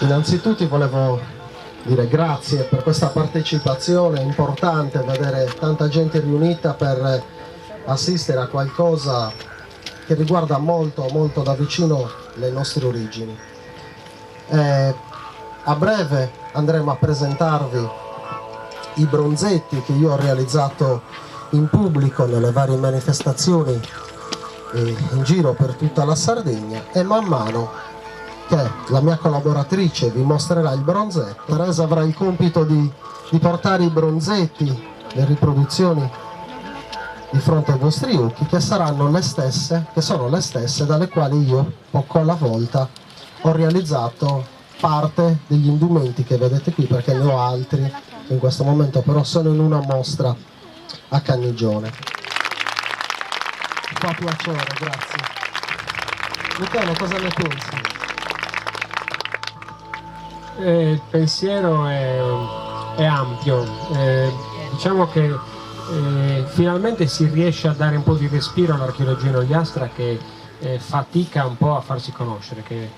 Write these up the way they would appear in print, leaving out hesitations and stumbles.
Innanzitutto volevo dire grazie per questa partecipazione, è importante vedere tanta gente riunita per assistere a qualcosa che riguarda molto molto da vicino le nostre origini. A breve andremo a presentarvi i bronzetti che io ho realizzato in pubblico nelle varie manifestazioni in giro per tutta la Sardegna, e man mano che la mia collaboratrice vi mostrerà il bronzetto, Teresa avrà il compito di portare i bronzetti, le riproduzioni di fronte ai vostri occhi, che saranno le stesse, che sono le stesse dalle quali io poco alla volta ho realizzato parte degli indumenti che vedete qui, perché ne ho altri che in questo momento però sono in una mostra a Cannigione. Mi fa piacere, grazie. Michele, cosa ne pensi? Il pensiero è ampio, diciamo che finalmente si riesce a dare un po' di respiro all'archeologia inogliastra che fatica un po' a farsi conoscere, che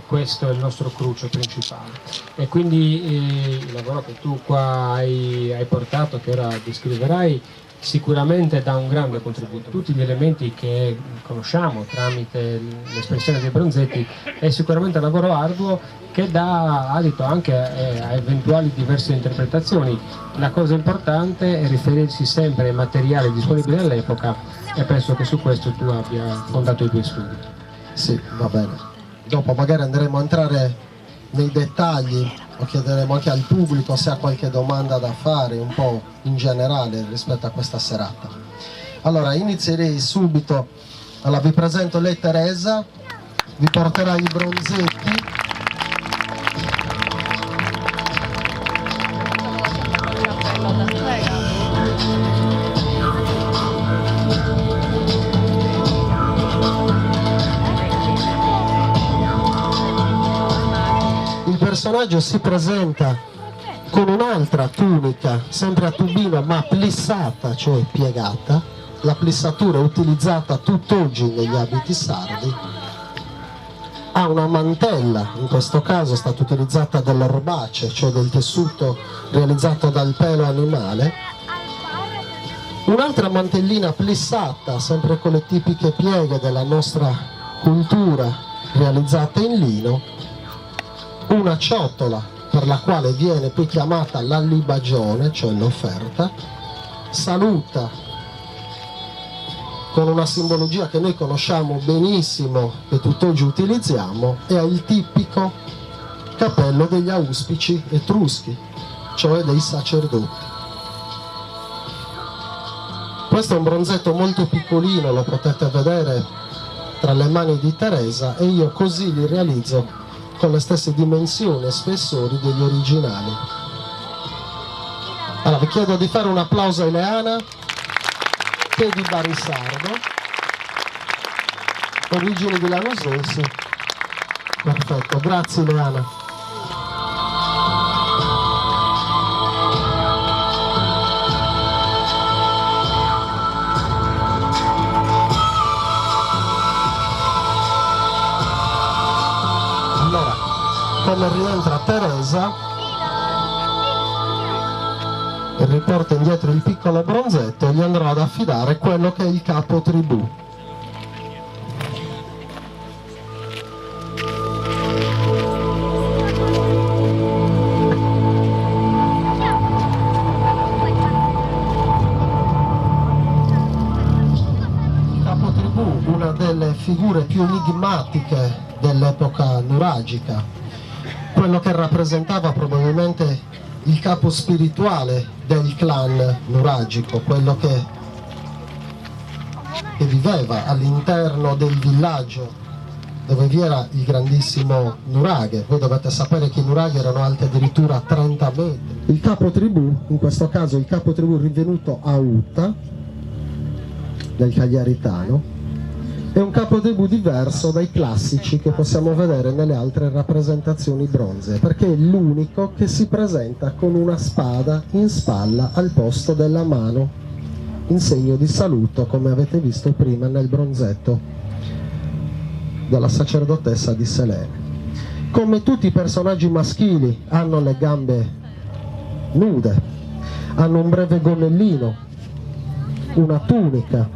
questo è il nostro cruccio principale, e quindi il lavoro che tu qua hai portato, che ora descriverai, sicuramente dà un grande contributo. Tutti gli elementi che conosciamo tramite l'espressione dei bronzetti è sicuramente un lavoro arduo che dà adito anche a eventuali diverse interpretazioni. La cosa importante è riferirsi sempre ai materiali disponibili all'epoca, e penso che su questo tu abbia fondato i tuoi studi. Sì, va bene. Dopo magari andremo a entrare nei dettagli o chiederemo anche al pubblico se ha qualche domanda da fare un po' in generale rispetto a questa serata. Allora inizierei subito. Allora vi presento lei Teresa, vi porterà i bronzetti. Il personaggio si presenta con un'altra tunica, sempre a tubino ma plissata, cioè piegata. La plissatura è utilizzata tutt'oggi negli abiti sardi. Ha una mantella, in questo caso è stata utilizzata dell'orbace, cioè del tessuto realizzato dal pelo animale. Un'altra mantellina plissata, sempre con le tipiche pieghe della nostra cultura, realizzata in lino. Una ciotola per la quale viene poi chiamata l'allibagione, cioè l'offerta. Saluta con una simbologia che noi conosciamo benissimo, che tutt'oggi utilizziamo, e ha il tipico cappello degli auspici etruschi, cioè dei sacerdoti. Questo è un bronzetto molto piccolino, lo potete vedere tra le mani di Teresa, e io così li realizzo con le stesse dimensioni e spessori degli originali. Allora vi chiedo di fare un applauso a Ileana, che è di Barisardo, origini di Lanusesi. Perfetto, grazie Ileana. Come rientra Teresa e riporta indietro il piccolo bronzetto, e gli andrò ad affidare quello che è il capo tribù. Il capo tribù, una delle figure più enigmatiche dell'epoca nuragica, quello che rappresentava probabilmente il capo spirituale del clan nuragico, quello che viveva all'interno del villaggio dove vi era il grandissimo nuraghe. Voi dovete sapere che i nuraghi erano alti addirittura 30 metri. Il capo tribù, in questo caso il capo tribù rinvenuto a Utta, del Cagliaritano, è un capo tribù diverso dai classici che possiamo vedere nelle altre rappresentazioni bronzee, perché è l'unico che si presenta con una spada in spalla al posto della mano, in segno di saluto, come avete visto prima nel bronzetto della sacerdotessa di Selene. Come tutti i personaggi maschili hanno le gambe nude, hanno un breve gonnellino, una tunica,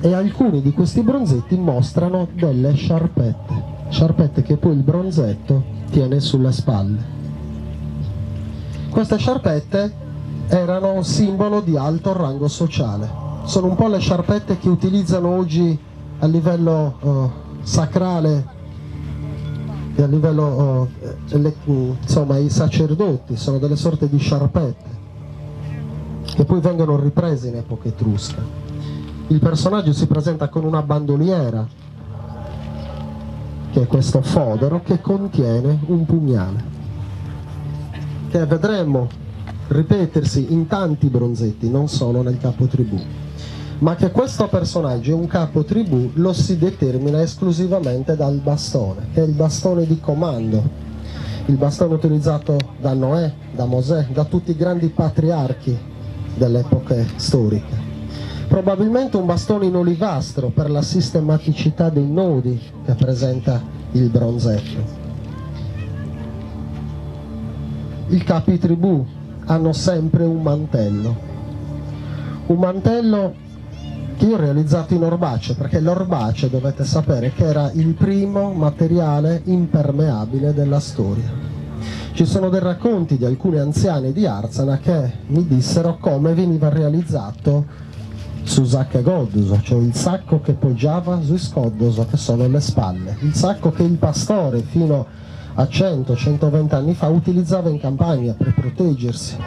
e alcuni di questi bronzetti mostrano delle sciarpette che poi il bronzetto tiene sulle spalle. Queste sciarpette erano un simbolo di alto rango sociale, sono un po' le sciarpette che utilizzano oggi a livello sacrale e a livello insomma i sacerdoti, sono delle sorte di sciarpette che poi vengono riprese in epoca etrusca. Il personaggio si presenta con una bandoliera, che è questo fodero che contiene un pugnale, che vedremo ripetersi in tanti bronzetti, non solo nel capo tribù, ma che questo personaggio è un capo tribù lo si determina esclusivamente dal bastone, che è il bastone di comando, il bastone utilizzato da Noè, da Mosè, da tutti i grandi patriarchi delle epoche storiche. Probabilmente un bastone in olivastro per la sistematicità dei nodi che presenta il bronzetto. I capi tribù hanno sempre un mantello che io ho realizzato in orbace, perché l'orbace dovete sapere che era il primo materiale impermeabile della storia. Ci sono dei racconti di alcuni anziani di Arzana che mi dissero come veniva realizzato su sacco e goddoso, cioè il sacco che poggiava su scoddoso, che sono le spalle, il sacco che il pastore fino a 100-120 anni fa utilizzava in campagna per proteggersi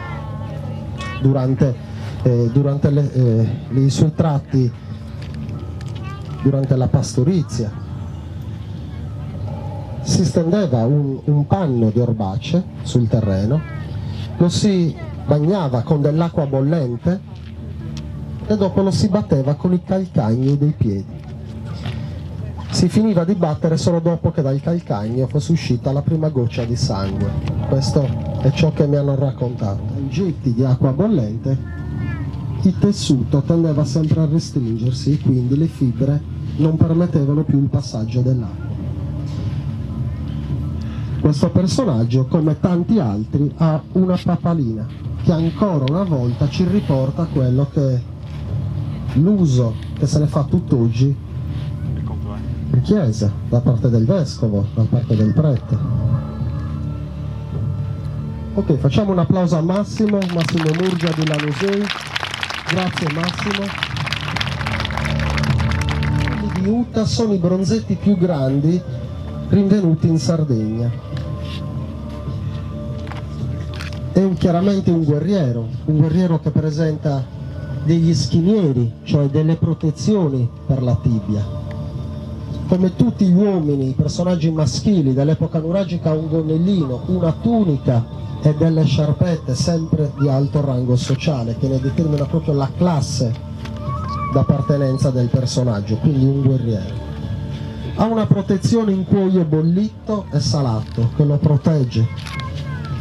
durante i suoi tratti, durante la pastorizia. Si stendeva un panno di orbace sul terreno, lo si bagnava con dell'acqua bollente e dopo lo si batteva con i calcagni dei piedi. Si finiva di battere solo dopo che dal calcagno fosse uscita la prima goccia di sangue. Questo è ciò che mi hanno raccontato. In getti di acqua bollente il tessuto tendeva sempre a restringersi e quindi le fibre non permettevano più il passaggio dell'acqua. Questo personaggio, come tanti altri, ha una papalina che ancora una volta ci riporta quello che è l'uso che se ne fa tutt'oggi in chiesa, da parte del vescovo, da parte del prete. Ok, facciamo un applauso a Massimo Murgia di Lanusei. Grazie Massimo. Quelli di Uta sono i bronzetti più grandi rinvenuti in Sardegna. È chiaramente un guerriero che presenta degli schinieri, cioè delle protezioni per la tibia. Come tutti gli uomini, i personaggi maschili dell'epoca nuragica, un gonnellino, una tunica e delle sciarpette sempre di alto rango sociale, che ne determina proprio la classe d'appartenenza del personaggio, quindi un guerriero. Ha una protezione in cuoio bollito e salato che lo protegge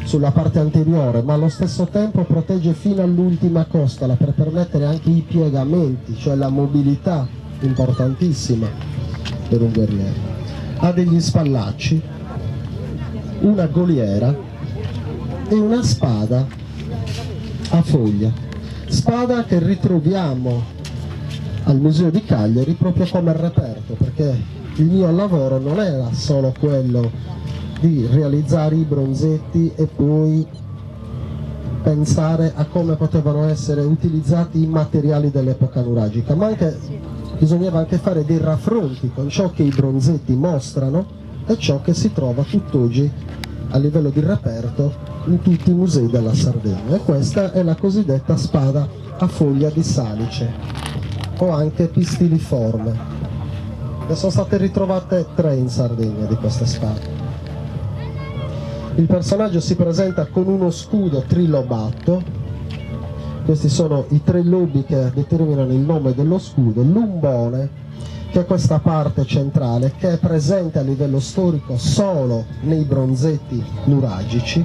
sulla parte anteriore, ma allo stesso tempo protegge fino all'ultima costola per permettere anche i piegamenti, cioè la mobilità importantissima per un guerriero. Ha degli spallacci, una goliera e una spada a foglia, spada che ritroviamo al Museo di Cagliari proprio come reperto, perché il mio lavoro non era solo quello di realizzare i bronzetti e poi pensare a come potevano essere utilizzati i materiali dell'epoca nuragica, ma bisognava anche fare dei raffronti con ciò che i bronzetti mostrano e ciò che si trova tutt'oggi a livello di reperto in tutti i musei della Sardegna. E questa è la cosiddetta spada a foglia di salice o anche pistiliforme. Ne sono state ritrovate 3 in Sardegna di queste spade. Il personaggio si presenta con uno scudo trilobato. Questi sono i 3 lobi che determinano il nome dello scudo. L'umbone, che è questa parte centrale, che è presente a livello storico solo nei bronzetti nuragici,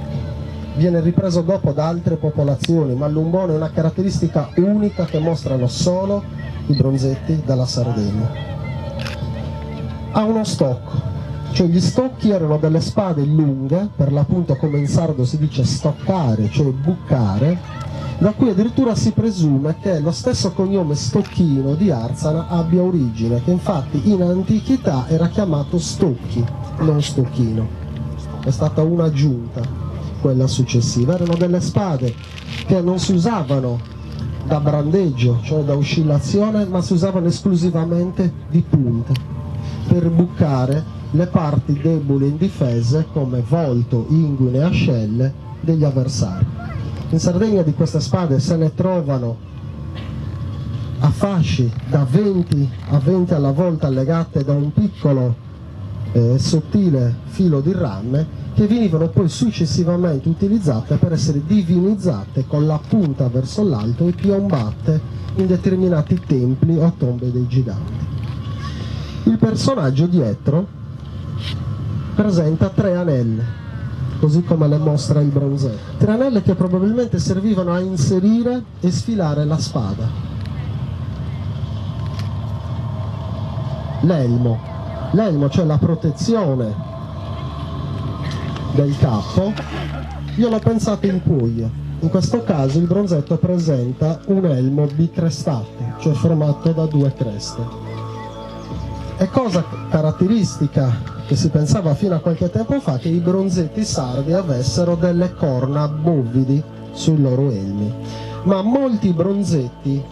viene ripreso dopo da altre popolazioni, ma l'umbone è una caratteristica unica che mostrano solo i bronzetti della Sardegna. Ha uno stocco Cioè gli stocchi erano delle spade lunghe, per l'appunto come in sardo si dice stoccare, cioè buccare, da cui addirittura si presume che lo stesso cognome Stocchino di Arzana abbia origine, che infatti in antichità era chiamato Stocchi, non Stocchino. È stata un'aggiunta, quella successiva. Erano delle spade che non si usavano da brandeggio, cioè da oscillazione, ma si usavano esclusivamente di punte, per buccare le parti deboli e indifese come volto, inguine e ascelle degli avversari. In Sardegna di queste spade se ne trovano a fasci da 20 a 20 alla volta, legate da un piccolo sottile filo di rame, che venivano poi successivamente utilizzate per essere divinizzate con la punta verso l'alto e piombate in determinati templi o tombe dei giganti. Il personaggio dietro presenta 3 anelle, così come le mostra il bronzetto. 3 anelle che probabilmente servivano a inserire e sfilare la spada. L'elmo, cioè la protezione del capo, io l'ho pensato in Puglia. In questo caso il bronzetto presenta un elmo bicrestato, cioè formato da 2 creste. È cosa caratteristica che si pensava fino a qualche tempo fa che i bronzetti sardi avessero delle corna bovidi sui loro elmi, ma molti bronzetti,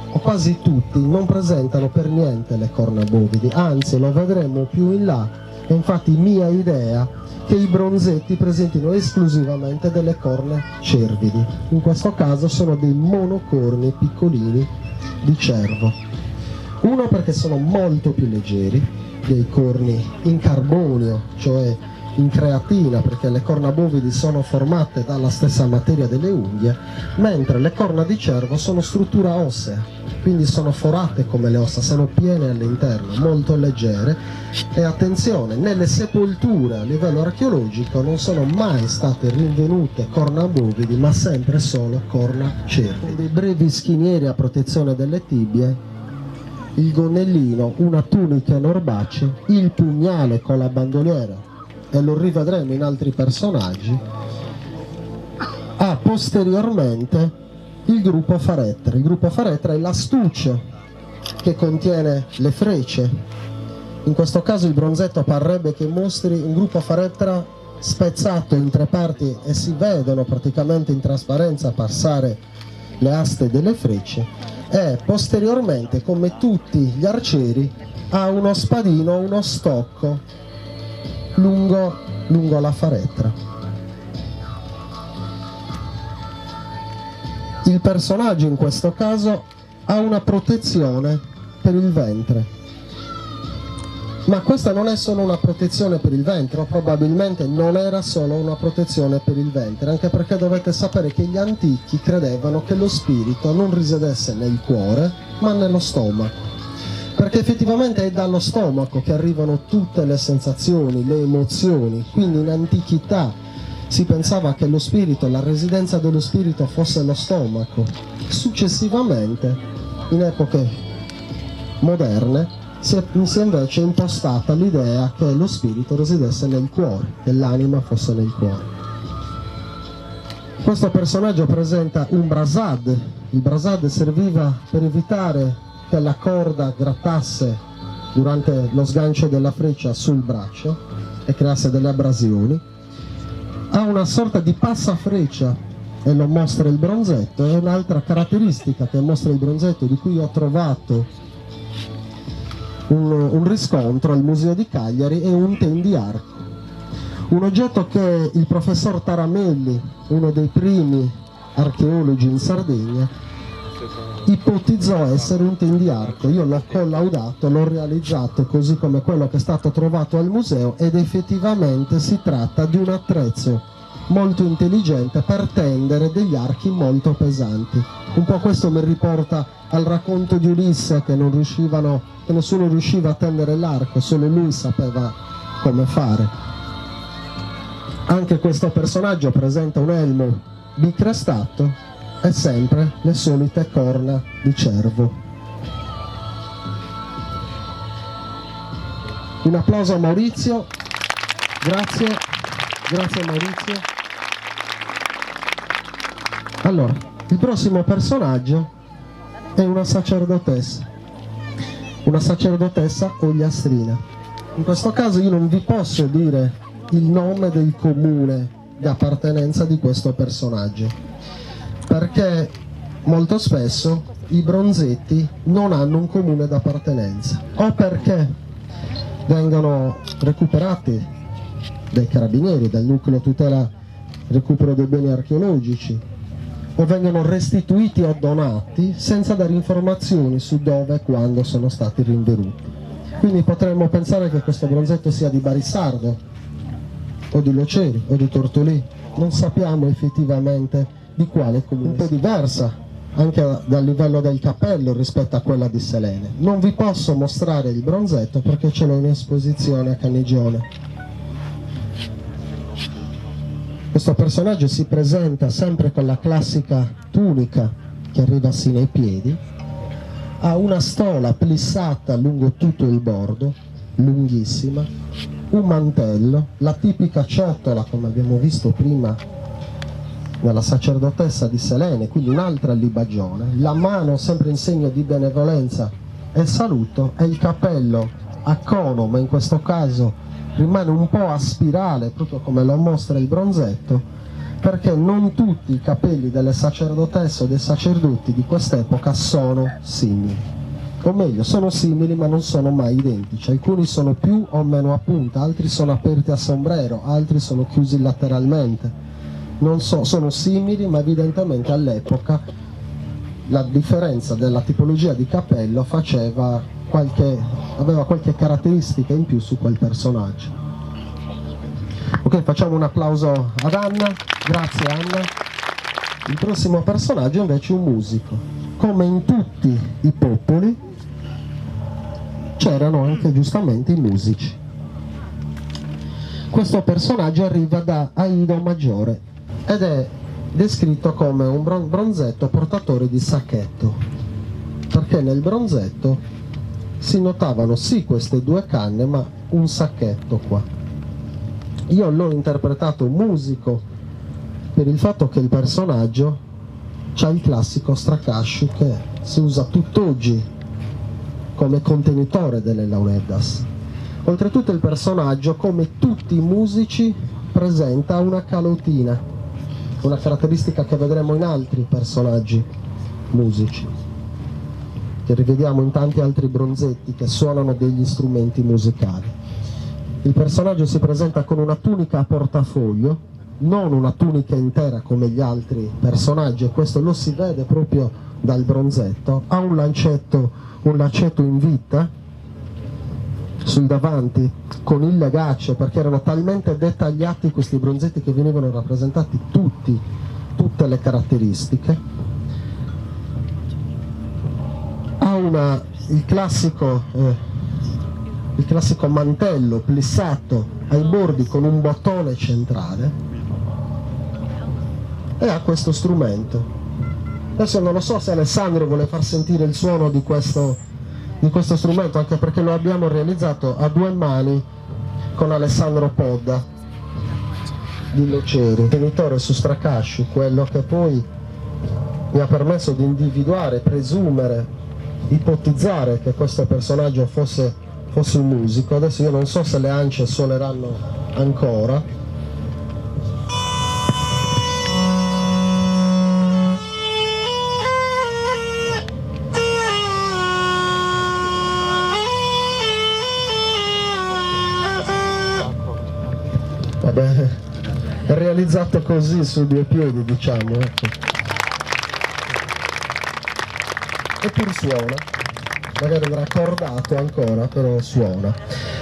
o quasi tutti, non presentano per niente le corna bovidi, anzi lo vedremo più in là. È infatti mia idea che i bronzetti presentino esclusivamente delle corna cervidi. In questo caso sono dei monocorni piccolini di cervo. Uno perché sono molto più leggeri dei corni in carbonio, cioè in creatina, perché le corna bovidi sono formate dalla stessa materia delle unghie, mentre le corna di cervo sono struttura ossea, quindi sono forate come le ossa, sono piene all'interno, molto leggere. E attenzione, nelle sepolture a livello archeologico non sono mai state rinvenute corna bovidi, ma sempre solo corna cervidi. Dei brevi schinieri a protezione delle tibie, il gonnellino, una tunica in orbace, il pugnale con la bandoliera, e lo rivedremo in altri personaggi, posteriormente il gruppo faretra. Il gruppo faretra è l'astuccio che contiene le frecce. In questo caso il bronzetto parrebbe che mostri un gruppo faretra spezzato in 3 parti e si vedono praticamente in trasparenza passare le aste delle frecce, e posteriormente, come tutti gli arcieri, ha uno spadino, uno stocco lungo la faretra. Il personaggio in questo caso ha una protezione per il ventre, ma questa non è solo una protezione per il ventre, o probabilmente non era solo una protezione per il ventre, anche perché dovete sapere che gli antichi credevano che lo spirito non risiedesse nel cuore ma nello stomaco, perché effettivamente è dallo stomaco che arrivano tutte le sensazioni, le emozioni. Quindi in antichità si pensava che lo spirito, la residenza dello spirito fosse lo stomaco. Successivamente, in epoche moderne, si è invece impostata l'idea che lo spirito residesse nel cuore, che l'anima fosse nel cuore. Questo personaggio presenta un brasad. Il brasad serviva per evitare che la corda grattasse durante lo sgancio della freccia sul braccio e creasse delle abrasioni. Ha una sorta di passafreccia e lo mostra il bronzetto. È un'altra caratteristica che mostra il bronzetto, di cui ho trovato un riscontro al Museo di Cagliari, è un tendiarco, un oggetto che il professor Taramelli, uno dei primi archeologi in Sardegna, ipotizzò essere un tendiarco. Io l'ho collaudato, l'ho realizzato così come quello che è stato trovato al museo, ed effettivamente si tratta di un attrezzo molto intelligente per tendere degli archi molto pesanti. Un po' questo mi riporta al racconto di Ulisse, che nessuno riusciva a tendere l'arco, solo lui sapeva come fare. Anche questo personaggio presenta un elmo bicrestato e sempre le solite corna di cervo. Un applauso a Maurizio. Grazie, grazie Maurizio. Allora, il prossimo personaggio è una sacerdotessa ogliastrina. In questo caso io non vi posso dire il nome del comune di appartenenza di questo personaggio, perché molto spesso i bronzetti non hanno un comune d'appartenenza, o perché vengono recuperati dai carabinieri, dal nucleo tutela recupero dei beni archeologici, o vengono restituiti o donati senza dare informazioni su dove e quando sono stati rinvenuti. Quindi potremmo pensare che questo bronzetto sia di Barissardo, o di Loceri, o di Tortolì. Non sappiamo effettivamente di quale comune. Un po' diversa anche dal livello del cappello rispetto a quella di Selene. Non vi posso mostrare il bronzetto perché ce l'ho in esposizione a Canigione. Questo personaggio si presenta sempre con la classica tunica che arriva sino ai piedi, ha una stola plissata lungo tutto il bordo, lunghissima, un mantello, la tipica ciotola come abbiamo visto prima nella sacerdotessa di Selene, quindi un'altra libagione, la mano sempre in segno di benevolenza e saluto, e il cappello a cono, ma in questo caso rimane un po' a spirale, proprio come lo mostra il bronzetto, perché non tutti i capelli delle sacerdotesse o dei sacerdoti di quest'epoca sono simili, o meglio, sono simili ma non sono mai identici. Alcuni sono più o meno a punta, altri sono aperti a sombrero, altri sono chiusi lateralmente. Non so, sono simili, ma evidentemente all'epoca la differenza della tipologia di capello aveva qualche caratteristica in più su quel personaggio. Ok, facciamo un applauso ad Anna, grazie Anna. Il prossimo personaggio invece è un musico. Come in tutti i popoli c'erano anche giustamente i musici. Questo personaggio arriva da Aido Maggiore ed è descritto come un bronzetto portatore di sacchetto, perché nel bronzetto si notavano sì queste due canne ma un sacchetto qua. Io l'ho interpretato musico per il fatto che il personaggio c'ha il classico stracascio che si usa tutt'oggi come contenitore delle launeddas. Oltretutto il personaggio, come tutti i musici, presenta una calotina, una caratteristica che vedremo in altri personaggi musici, che rivediamo in tanti altri bronzetti che suonano degli strumenti musicali. Il personaggio si presenta con una tunica a portafoglio, non una tunica intera come gli altri personaggi, e questo lo si vede proprio dal bronzetto. Ha un lancetto in vita sul davanti con il legace, perché erano talmente dettagliati questi bronzetti che venivano rappresentati tutte le caratteristiche. Ha il classico mantello plissato ai bordi con un bottone centrale e ha questo strumento. Adesso non lo so se Alessandro vuole far sentire il suono di questo strumento, anche perché lo abbiamo realizzato a due mani con Alessandro Podda di Loceri, genitore su Stracasci, quello che poi mi ha permesso di individuare, presumere, ipotizzare che questo personaggio fosse un musico. Adesso io non so se le ance suoneranno ancora. Vabbè, è realizzato così su due piedi, diciamo, ecco. Eppur suona, magari andrà accordato ancora, però suona.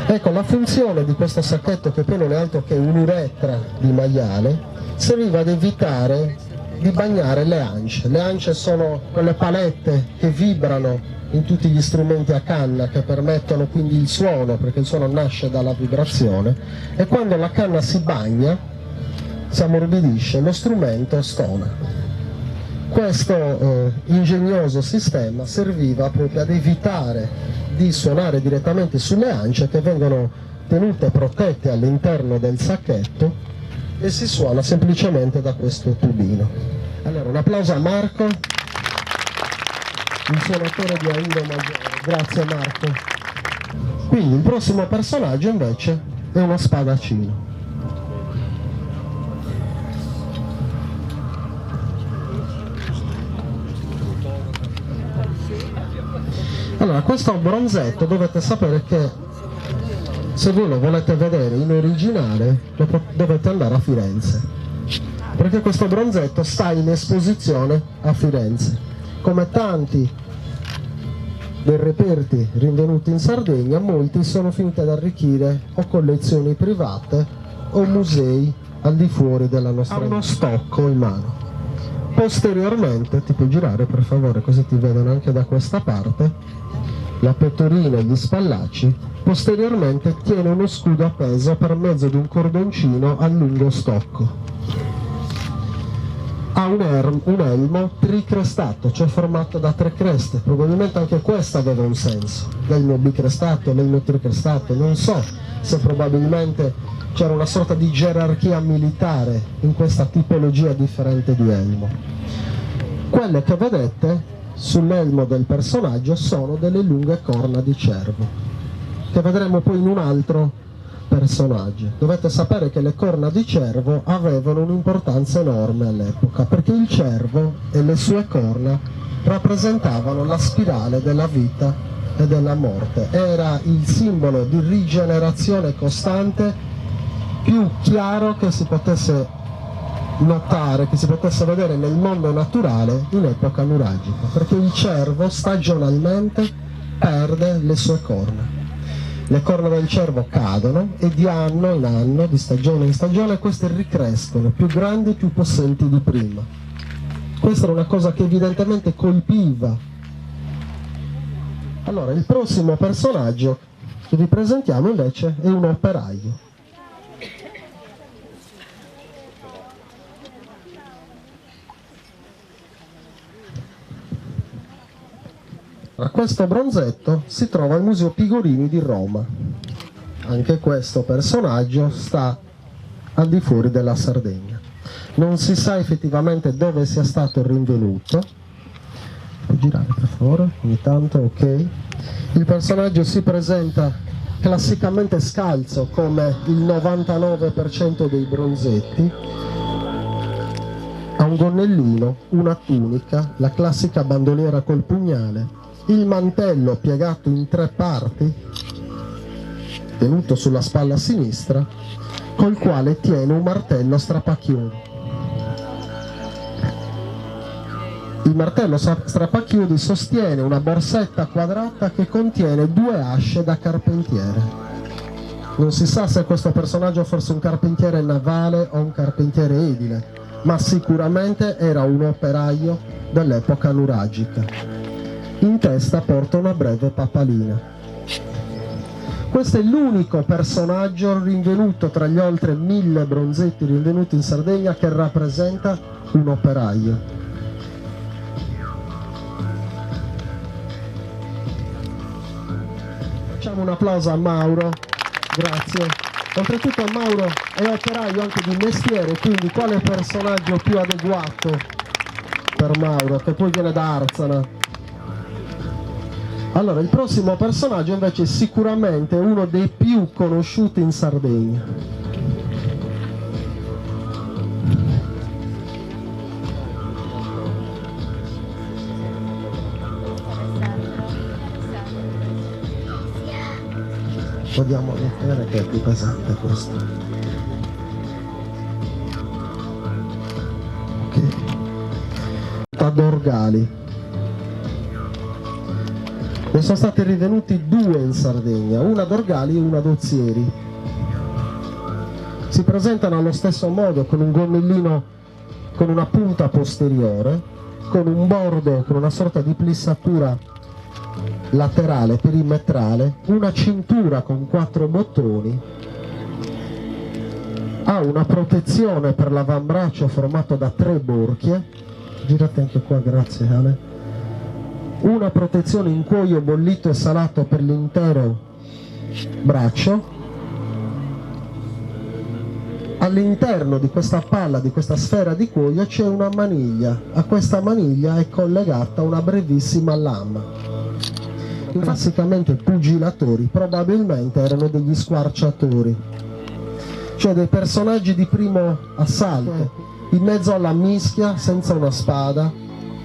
Ecco, la funzione di questo sacchetto, che poi non è altro che un'uretra di maiale, serviva ad evitare di bagnare le ance. Le ance sono quelle palette che vibrano in tutti gli strumenti a canna, che permettono quindi il suono, perché il suono nasce dalla vibrazione, e quando la canna si bagna, si ammorbidisce, lo strumento stona. Questo ingegnoso sistema serviva proprio ad evitare di suonare direttamente sulle ance, che vengono tenute protette all'interno del sacchetto e si suona semplicemente da questo tubino. Allora un applauso a Marco, il suonatore di Aindo Maggiore. Grazie Marco. Quindi il prossimo personaggio invece è uno spadaccino. Allora, questo bronzetto dovete sapere che se voi lo volete vedere in originale dovete andare a Firenze, perché questo bronzetto sta in esposizione a Firenze. Come tanti dei reperti rinvenuti in Sardegna, molti sono finiti ad arricchire o collezioni private o musei al di fuori della nostra uno stocco in mano. Posteriormente, ti puoi girare per favore così ti vedono anche da questa parte, la pettorina e gli spallacci. Posteriormente tiene uno scudo appeso per mezzo di un cordoncino a lungo stocco. Ha un elmo tricrestato, cioè formato da 3 creste. Probabilmente anche questo aveva un senso. L'elmo bicrestato, l'elmo tricrestato, non so se probabilmente c'era una sorta di gerarchia militare in questa tipologia differente di elmo. Quelle che vedete sull'elmo del personaggio sono delle lunghe corna di cervo, che vedremo poi in un altro personaggio. Dovete sapere che le corna di cervo avevano un'importanza enorme all'epoca, perché il cervo e le sue corna rappresentavano la spirale della vita e della morte. Era il simbolo di rigenerazione costante più chiaro che si potesse notare, che si potesse vedere nel mondo naturale in epoca nuragica, perché il cervo stagionalmente perde le sue corna. Le corna del cervo cadono e di anno in anno, di stagione in stagione, queste ricrescono, più grandi e più possenti di prima. Questa era una cosa che evidentemente colpiva. Allora, il prossimo personaggio che vi presentiamo invece è un operaio. Questo bronzetto si trova al Museo Pigorini di Roma. Anche questo personaggio sta al di fuori della Sardegna. Non si sa effettivamente dove sia stato rinvenuto. Puoi girare per favore? Ogni tanto, ok. Il personaggio si presenta classicamente scalzo come il 99% dei bronzetti. Ha un gonnellino, una tunica, la classica bandoliera col pugnale, il mantello piegato in 3 parti, tenuto sulla spalla sinistra, col quale tiene un martello strapacchioni. Il martello strapacchiudi sostiene una borsetta quadrata che contiene 2 asce da carpentiere. Non si sa se questo personaggio fosse un carpentiere navale o un carpentiere edile, ma sicuramente era un operaio dell'epoca nuragica. In testa porta una breve papalina. Questo è l'unico personaggio rinvenuto tra gli oltre 1000 bronzetti rinvenuti in Sardegna che rappresenta un operaio. Facciamo un applauso a Mauro, grazie. Oltretutto Mauro è operaio anche di mestiere, quindi quale personaggio più adeguato per Mauro, che poi viene da Arzana. Allora, il prossimo personaggio invece è sicuramente uno dei più conosciuti in Sardegna. Vogliamo vedere che è più pesante questo. Ok. Tadorgali. Ne sono stati rinvenuti 2 in Sardegna, una ad Orgali e una ad Ozieri. Si presentano allo stesso modo con un gonnellino con una punta posteriore, con un bordo, con una sorta di plissatura laterale, perimetrale, una cintura con 4 bottoni, ha una protezione per l'avambraccio formato da 3 borchie, girate anche qua, grazie Ale, una protezione in cuoio bollito e salato per l'intero braccio, all'interno di questa palla, di questa sfera di cuoio, c'è una maniglia. A questa maniglia è collegata una brevissima lama. Classicamente pugilatori, probabilmente erano degli squarciatori, cioè dei personaggi di primo assalto, in mezzo alla mischia, senza una spada,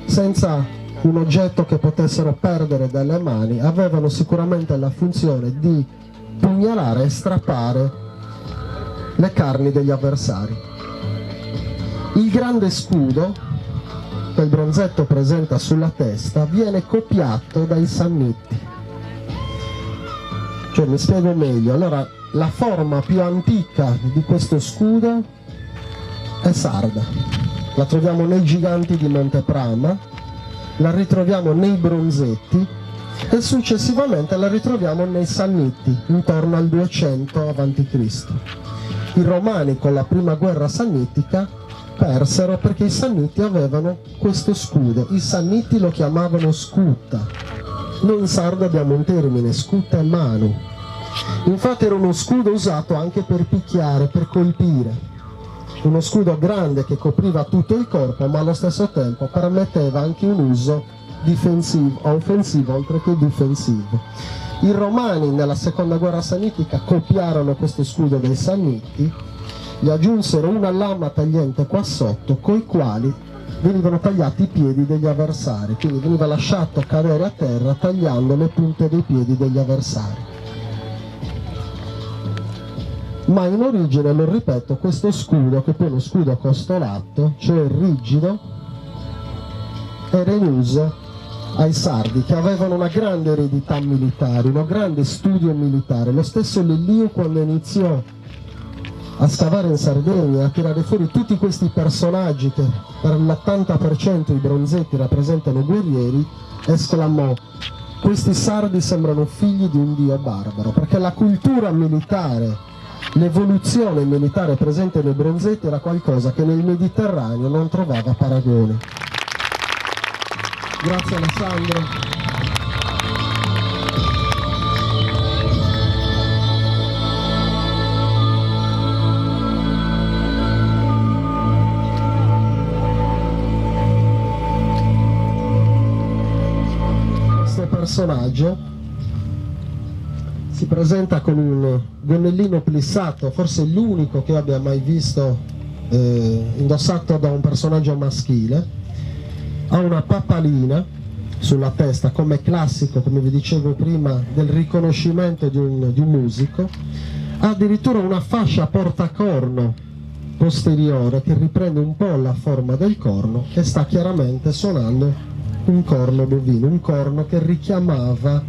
senza un oggetto che potessero perdere dalle mani. Avevano sicuramente la funzione di pugnalare e strappare le carni degli avversari. Il grande scudo che il bronzetto presenta sulla testa viene copiato dai Sanniti. Cioè, mi spiego meglio. Allora, la forma più antica di questo scudo è sarda. La troviamo nei giganti di Monteprama, la ritroviamo nei bronzetti e successivamente la ritroviamo nei Sanniti intorno al 200 a.C. I romani con la prima guerra sannitica persero perché i Sanniti avevano questo scudo. I Sanniti lo chiamavano scutta. Noi in sardo abbiamo un termine, scutta e manu. Infatti era uno scudo usato anche per picchiare, per colpire. Uno scudo grande che copriva tutto il corpo, ma allo stesso tempo permetteva anche un uso difensivo, offensivo oltre che difensivo. I romani nella seconda guerra sannitica copiarono questo scudo dei Sanniti, gli aggiunsero una lama tagliente qua sotto, coi quali venivano tagliati i piedi degli avversari, quindi veniva lasciato cadere a terra tagliando le punte dei piedi degli avversari. Ma in origine, lo ripeto, questo scudo, che poi è uno scudo costolato, cioè rigido, era in uso ai sardi, che avevano una grande eredità militare, uno grande studio militare. Lo stesso Lelio, quando iniziò a scavare in Sardegna, a tirare fuori tutti questi personaggi che per l'80% i bronzetti rappresentano guerrieri, esclamò: questi sardi sembrano figli di un dio barbaro, perché la cultura militare, l'evoluzione militare presente nei bronzetti era qualcosa che nel Mediterraneo non trovava paragone. Grazie Alessandro. Questo personaggio si presenta con un gonnellino plissato, forse l'unico che abbia mai visto indossato da un personaggio maschile. Ha una papalina sulla testa, come classico, come vi dicevo prima, del riconoscimento di un musico. Ha addirittura una fascia portacorno posteriore che riprende un po' la forma del corno e sta chiaramente suonando un corno bovino, un corno che richiamava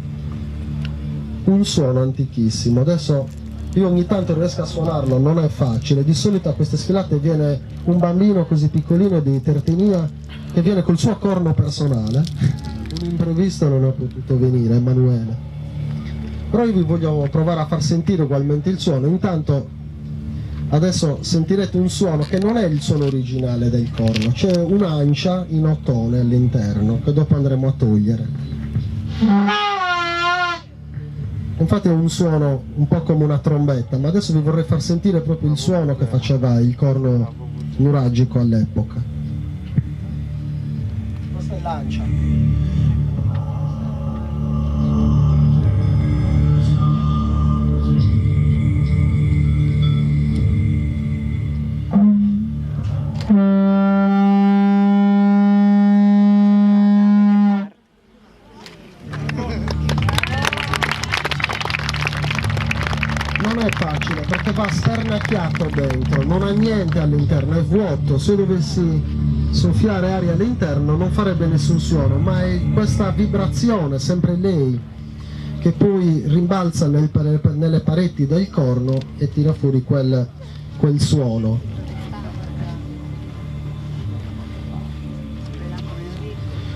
un suono antichissimo. Adesso io ogni tanto riesco a suonarlo, non è facile. Di solito a queste sfilate viene un bambino così piccolino di Tertinia che viene col suo corno personale. Un imprevisto non è potuto venire, Emanuele. Però io vi voglio provare a far sentire ugualmente il suono. Intanto adesso sentirete un suono che non è il suono originale del corno, c'è un'ancia in ottone all'interno che dopo andremo a togliere. Infatti è un suono un po' come una trombetta, ma adesso vi vorrei far sentire proprio il suono che faceva il corno nuragico all'epoca. Questa è l'ancia. Non è facile perché va sternacchiato dentro, non ha niente all'interno, è vuoto. Se io dovessi soffiare aria all'interno non farebbe nessun suono, ma è questa vibrazione, sempre lei, che poi rimbalza nelle pareti del corno e tira fuori quel suono.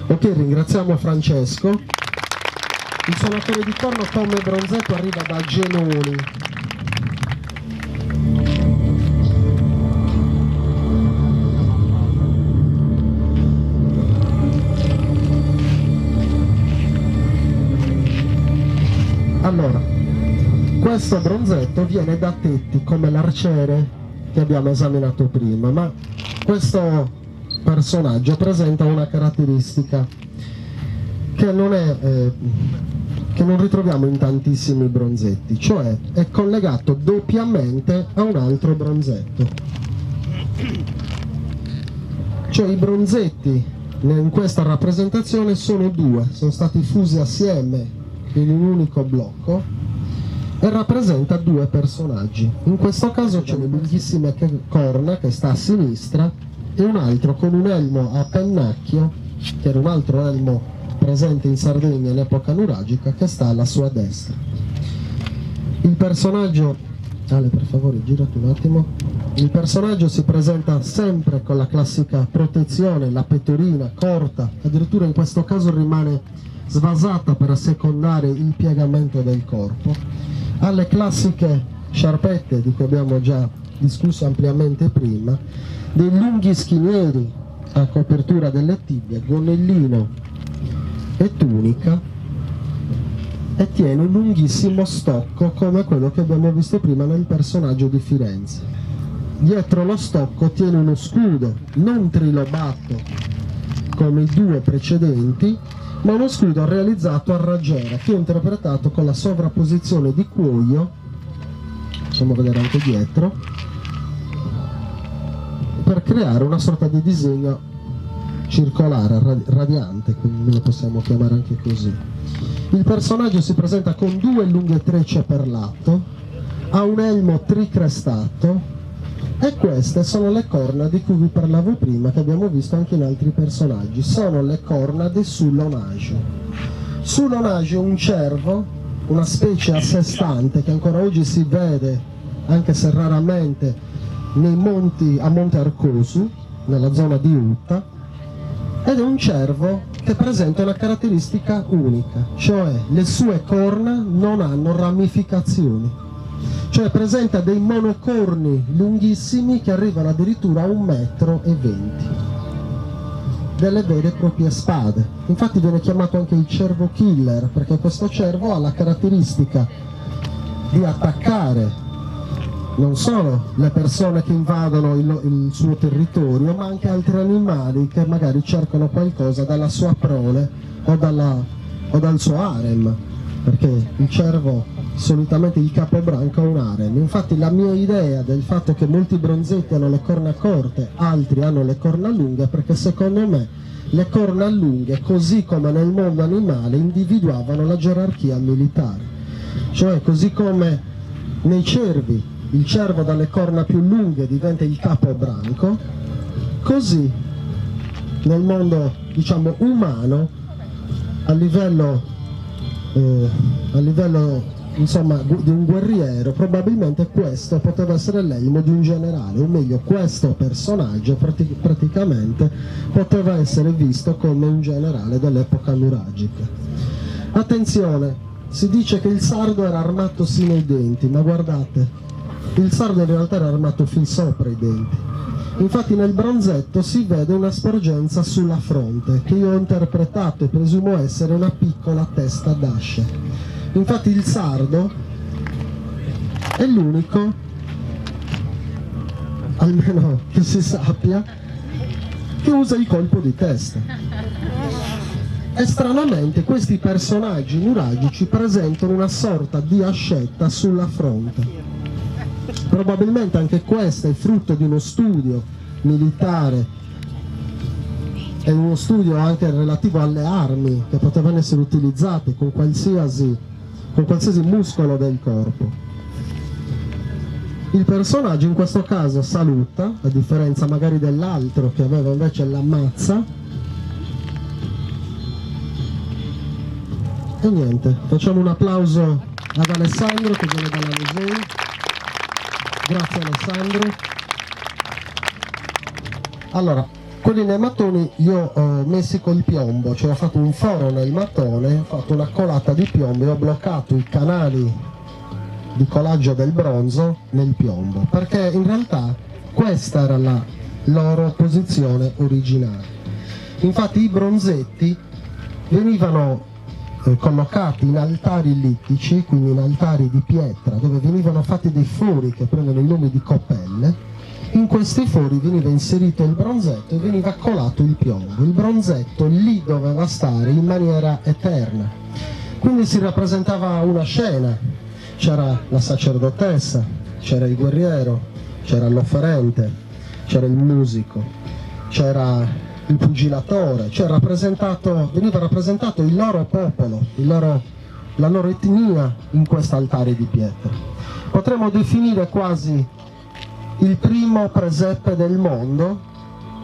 Ok, ringraziamo Francesco. Il suonatore di corno Tom Bronzetto arriva da Genoni. Allora, questo bronzetto viene da tetti come l'arciere che abbiamo esaminato prima, ma questo personaggio presenta una caratteristica che non ritroviamo in tantissimi bronzetti, cioè è collegato doppiamente a un altro bronzetto. Cioè i bronzetti in questa rappresentazione sono due, sono stati fusi assieme in un unico blocco e rappresenta due personaggi. In questo caso c'è le lunghissime corna che sta a sinistra e un altro con un elmo a pennacchio, che era un altro elmo presente in Sardegna in epoca nuragica, che sta alla sua destra. Il personaggio, Ale per favore girati un attimo, il personaggio si presenta sempre con la classica protezione, la pettorina corta, addirittura in questo caso rimane svasata per assecondare il piegamento del corpo, ha le classiche sciarpette di cui abbiamo già discusso ampiamente prima, dei lunghi schinieri a copertura delle tibie, gonnellino e tunica, e tiene un lunghissimo stocco come quello che abbiamo visto prima nel personaggio di Firenze. Dietro lo stocco tiene uno scudo non trilobato come i due precedenti, ma uno scudo realizzato a raggiera che ho interpretato con la sovrapposizione di cuoio, possiamo vedere anche dietro, per creare una sorta di disegno circolare, radiante, quindi lo possiamo chiamare anche così. Il personaggio si presenta con due lunghe trecce per lato, ha un elmo tricrestato e queste sono le corna di cui vi parlavo prima, che abbiamo visto anche in altri personaggi. Sono le corna di Sulonagio. Sulonagio è un cervo, una specie a sé stante che ancora oggi si vede, anche se raramente, nei monti a Monte Arcosu, nella zona di Utta, ed è un cervo che presenta una caratteristica unica, cioè le sue corna non hanno ramificazioni, cioè presenta dei monocorni lunghissimi che arrivano addirittura a 1,20 m, delle vere e proprie spade. Infatti viene chiamato anche il cervo killer, perché questo cervo ha la caratteristica di attaccare non solo le persone che invadono il suo territorio, ma anche altri animali che magari cercano qualcosa dalla sua prole o dal suo harem, perché il cervo, solitamente il capobranco, ha un harem. Infatti la mia idea del fatto che molti bronzetti hanno le corna corte, altri hanno le corna lunghe, perché secondo me le corna lunghe, così come nel mondo animale, individuavano la gerarchia militare. Cioè così come nei cervi il cervo dalle corna più lunghe diventa il capobranco, così nel mondo, diciamo, umano, a livello insomma di un guerriero, probabilmente questo poteva essere l'elmo di un generale, o meglio questo personaggio praticamente poteva essere visto come un generale dell'epoca nuragica. Attenzione, si dice che il sardo era armato sino ai denti, ma guardate, il sardo in realtà era armato fin sopra i denti. Infatti nel bronzetto si vede una sporgenza sulla fronte, che io ho interpretato e presumo essere una piccola testa d'asce. Infatti il sardo è l'unico, almeno che si sappia, che usa il colpo di testa. E stranamente questi personaggi nuragici presentano una sorta di ascetta sulla fronte. Probabilmente anche questo è frutto di uno studio militare e uno studio anche relativo alle armi che potevano essere utilizzate con qualsiasi muscolo del corpo. Il personaggio in questo caso saluta, a differenza magari dell'altro che aveva invece la mazza. E niente, facciamo un applauso ad Alessandro che viene dalla Musei. Grazie Alessandro. Allora, quelli nei mattoni io ho messi col piombo, cioè ho fatto un foro nel mattone, ho fatto una colata di piombo e ho bloccato i canali di colaggio del bronzo nel piombo, perché in realtà questa era la loro posizione originale. Infatti i bronzetti venivano collocati in altari littici, quindi in altari di pietra, dove venivano fatti dei fori che prendono i nomi di coppelle, in questi fori veniva inserito il bronzetto e veniva colato il piombo. Il bronzetto lì doveva stare in maniera eterna. Quindi si rappresentava una scena, c'era la sacerdotessa, c'era il guerriero, c'era l'offerente, c'era il musico, c'era il pugilatore, veniva rappresentato il loro popolo, la loro etnia in quest'altare di pietra. Potremmo definire quasi il primo presepe del mondo,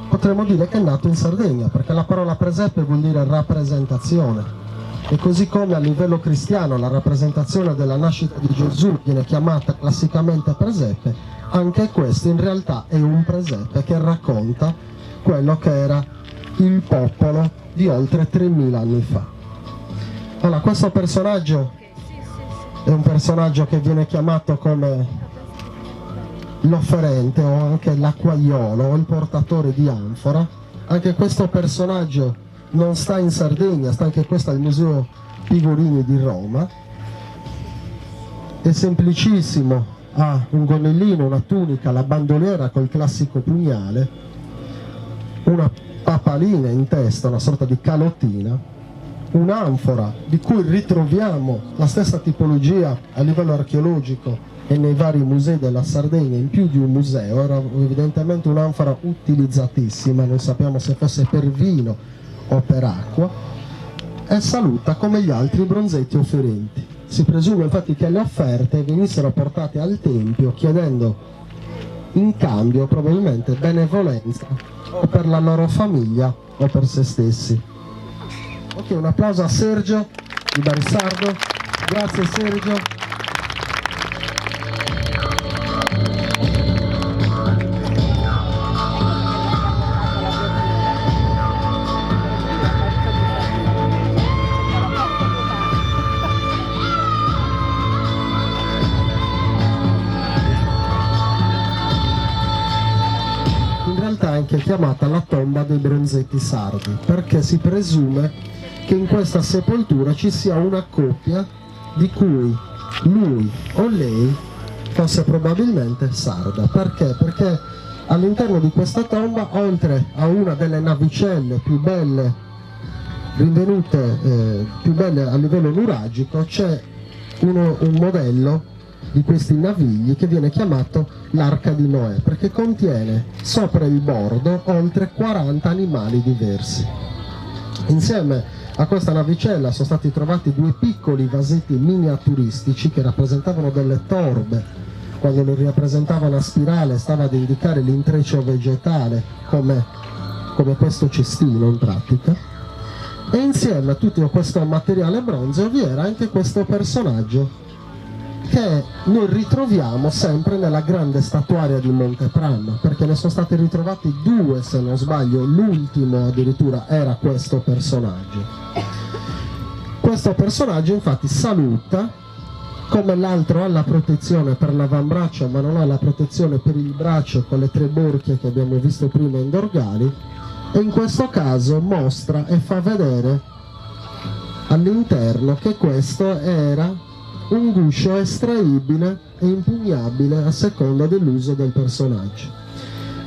potremmo dire che è nato in Sardegna, perché la parola presepe vuol dire rappresentazione. E così come a livello cristiano la rappresentazione della nascita di Gesù viene chiamata classicamente presepe, anche questo in realtà è un presepe che racconta quello che era il popolo di oltre 3000 anni fa. Allora, questo personaggio è un personaggio che viene chiamato come l'offerente o anche l'acquaiolo o il portatore di anfora. Anche questo personaggio non sta in Sardegna, sta anche questo al Museo Pigurini di Roma. È semplicissimo, ha un gonnellino, una tunica, la bandoliera col classico pugnale, una papalina in testa, una sorta di calottina, un'anfora di cui ritroviamo la stessa tipologia a livello archeologico e nei vari musei della Sardegna, in più di un museo. Era evidentemente un'anfora utilizzatissima, non sappiamo se fosse per vino o per acqua, e saluta come gli altri bronzetti offerenti. Si presume infatti che le offerte venissero portate al tempio chiedendo in cambio probabilmente benevolenza o per la loro famiglia o per se stessi. Ok, un applauso a Sergio di Barisardo. Grazie Sergio. Anche chiamata la tomba dei bronzetti sardi, perché si presume che in questa sepoltura ci sia una coppia di cui lui o lei fosse probabilmente sarda. Perché? Perché all'interno di questa tomba, oltre a una delle navicelle più belle rinvenute, più belle a livello nuragico, c'è un modello di questi navigli che viene chiamato l'Arca di Noè, perché contiene sopra il bordo oltre 40 animali diversi. Insieme a questa navicella sono stati trovati due piccoli vasetti miniaturistici che rappresentavano delle torbe. Quando lo rappresentavano a spirale stava ad indicare l'intreccio vegetale, come questo cestino in pratica. E insieme a tutto questo materiale bronzeo vi era anche questo personaggio che noi ritroviamo sempre nella grande statuaria di Montepranno, perché ne sono stati ritrovati due, se non sbaglio, l'ultimo addirittura era questo personaggio. Questo personaggio infatti saluta, come l'altro ha la protezione per l'avambraccio ma non ha la protezione per il braccio con le tre borchie che abbiamo visto prima in Dorgali, e in questo caso mostra e fa vedere all'interno che questo era un guscio estraibile e impugnabile a seconda dell'uso del personaggio.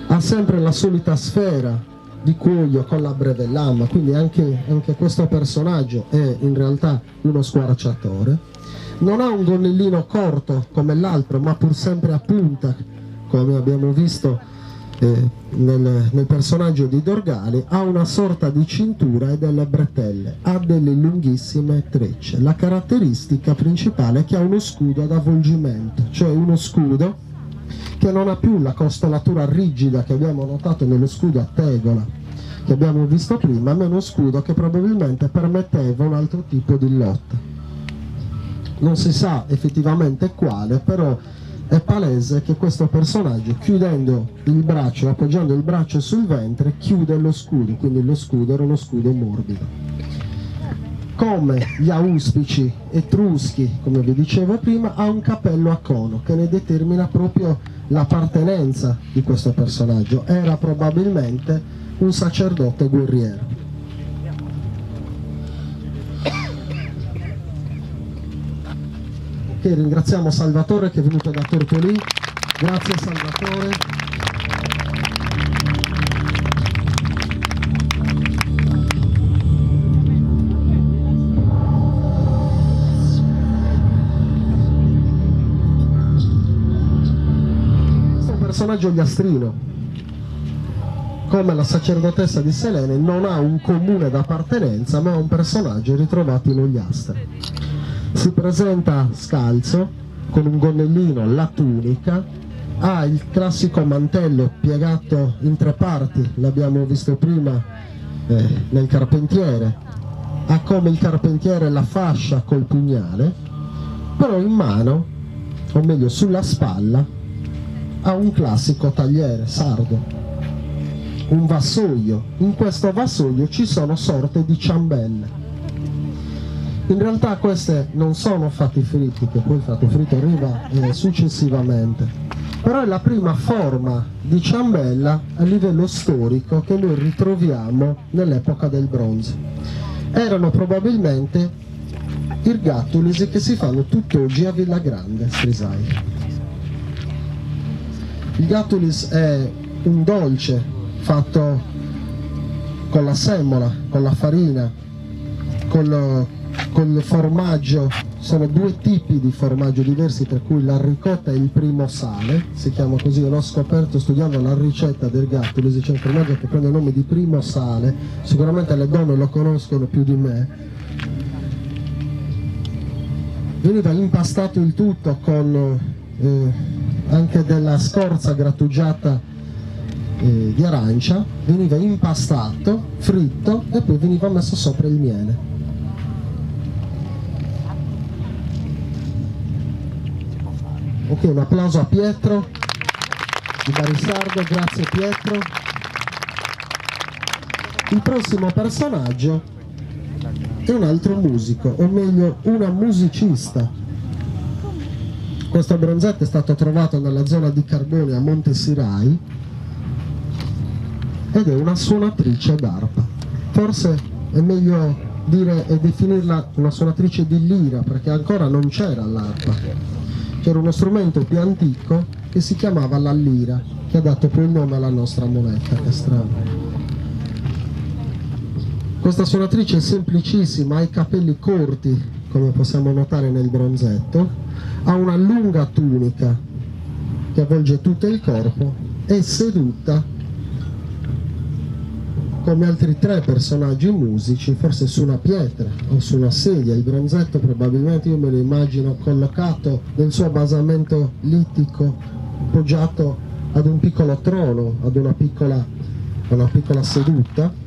Ha sempre la solita sfera di cuoio con la breve lama, quindi anche questo personaggio è in realtà uno squarciatore. Non ha un gonnellino corto come l'altro, ma pur sempre a punta, come abbiamo visto nel personaggio di Dorgali. Ha una sorta di cintura e delle bretelle, ha delle lunghissime trecce. La caratteristica principale è che ha uno scudo ad avvolgimento, cioè uno scudo che non ha più la costolatura rigida che abbiamo notato nello scudo a tegola che abbiamo visto prima, ma è uno scudo che probabilmente permetteva un altro tipo di lotta. Non si sa effettivamente quale, però è palese che questo personaggio, chiudendo il braccio, appoggiando il braccio sul ventre, chiude lo scudo, quindi lo scudo era uno scudo morbido. Come gli auspici etruschi, come vi dicevo prima, ha un cappello a cono che ne determina proprio l'appartenenza di questo personaggio. Era probabilmente un sacerdote guerriero. Ringraziamo Salvatore che è venuto da Tortolì. Grazie Salvatore. personaggio ogliastrino. Come la sacerdotessa di Selene non ha un comune d'appartenenza, ma è un personaggio ritrovato in Ogliastra. Si presenta scalzo, con un gonnellino, la tunica, ha il classico mantello piegato in 3 parti, l'abbiamo visto prima nel Carpentiere, ha come il Carpentiere la fascia col pugnale, però in mano, o meglio sulla spalla, ha un classico tagliere sardo, un vassoio. In questo vassoio ci sono sorte di ciambelle. In realtà queste non sono fatti fritti, che poi il fatto fritto arriva successivamente, però è la prima forma di ciambella a livello storico che noi ritroviamo nell'epoca del bronzo. Erano probabilmente i gattulis che si fanno tutt'oggi a Villa Grande, Strisai. Il gattulis è un dolce fatto con la semola, con la farina, col formaggio. Sono 2 tipi di formaggio diversi, per cui la ricotta è il primo sale, si chiama così, l'ho scoperto studiando la ricetta del gattulis, c'è un formaggio che prende il nome di primo sale, sicuramente le donne lo conoscono più di me. Veniva impastato il tutto con anche della scorza grattugiata di arancia, veniva impastato, fritto e poi veniva messo sopra il miele. Ok, un applauso a Pietro di Barisardo, grazie Pietro. Il prossimo personaggio è un altro musico, o meglio una musicista. Questo bronzetto è stato trovato nella zona di Carboni a Monte Sirai ed è una suonatrice d'arpa. Forse è meglio dire e definirla una suonatrice di lira, perché ancora non c'era l'arpa. C'era uno strumento più antico che si chiamava la lira, che ha dato poi il nome alla nostra moneta, che è strano. Questa suonatrice è semplicissima, ha i capelli corti, come possiamo notare nel bronzetto, ha una lunga tunica che avvolge tutto il corpo, è seduta come altri 3 personaggi musici, forse su una pietra o su una sedia. Il bronzetto probabilmente io me lo immagino collocato nel suo basamento littico, poggiato ad un piccolo trono, ad una piccola seduta.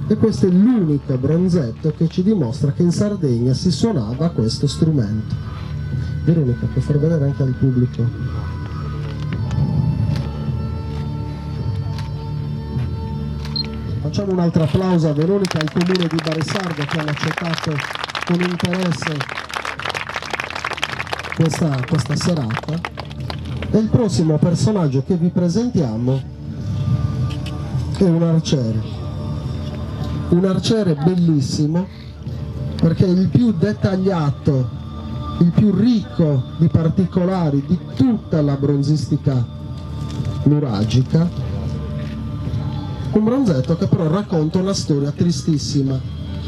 E questo è l'unico bronzetto che ci dimostra che in Sardegna si suonava questo strumento. Veronica, puoi far vedere anche al pubblico? Facciamo un altro applauso a Veronica e al comune di Barisardo che hanno accettato con interesse questa serata. E il prossimo personaggio che vi presentiamo è un arciere bellissimo, perché è il più dettagliato, il più ricco di particolari di tutta la bronzistica nuragica. Un bronzetto che però racconta una storia tristissima,